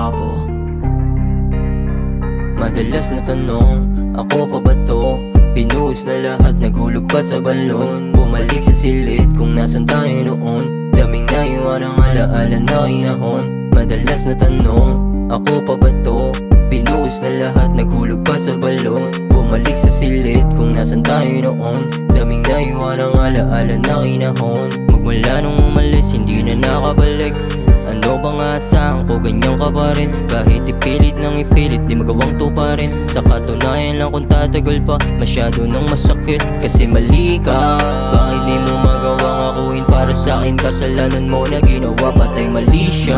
Gabo. Madalas na tanong, ako pa ba to? Binuhos na lahat, naghulog pa sa balon. Bumalik sa silid kung nasan tayo noon. Daming naiwan ang alaala na kinahon. Madalas na tanong, ako pa ba to? Binuhos na lahat, naghulog pa sa balon. Bumalik sa silid kung nasan tayo noon. Daming naiwan ang alaala na kinahon. Magmula nung umalis, hindi na nakabalik. Ano bang aasahan ko, ganyan ka pa rin. Kahit ipilit nang ipilit, di magawang tuparin. Sa katunayan lang kung tatagal pa, masyado nang masakit kasi mali ka. Bakit di mo magawang akuin para sa akin? Kasalanan mo na ginawa, patay mali siya.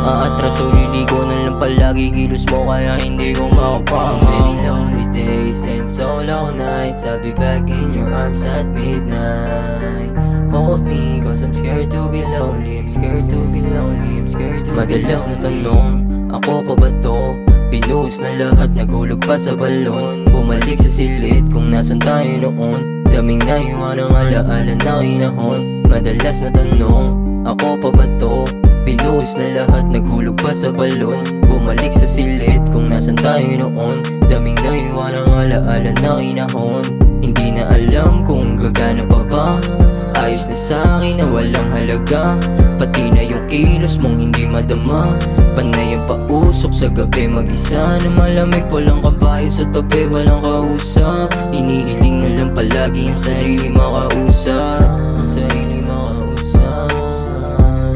Aatras o liligo na lang palagi kilos mo, kaya hindi ko makapama. Many lonely days and so long nights, I'll be back in your arms at midnight. Hold me, cause I'm scared to be lonely. I'm scared to be lonely. I'm scared to be lonely. Madalas na tanong, ako pa ba to? Binuhos na lahat, naghulog pa sa balon. Bumalik sa silid kung nasan tayo noon. Daming naiwan ang alaala na kinahon. Madalas na tanong, ako pa ba to? Binuhos na lahat, naghulog pa sa balon. Bumalik sa silid kung nasan tayo noon. Daming naiwan ang alaala na kinahon. Hindi na alam kung gagana pa ba. Ayos na sa'kin na walang halaga. Pati na yung kilos mong hindi madama. Panay ang pausok sa gabi mag-isa. Na malamig walang kabayo sa tabi, walang kausap. Inihiling na lang palagi ang sarili makausap. Ang sarili makausap.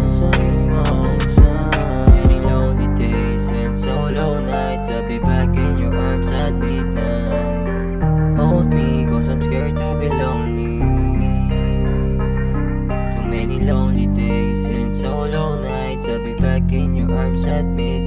Ang sarili makausap. Many lonely days and solo nights, I'll be back in your arms at midnight. Hold me, cause I'm scared to be lonely. Many lonely days and solo nights, I'll be back in your arms at midnight.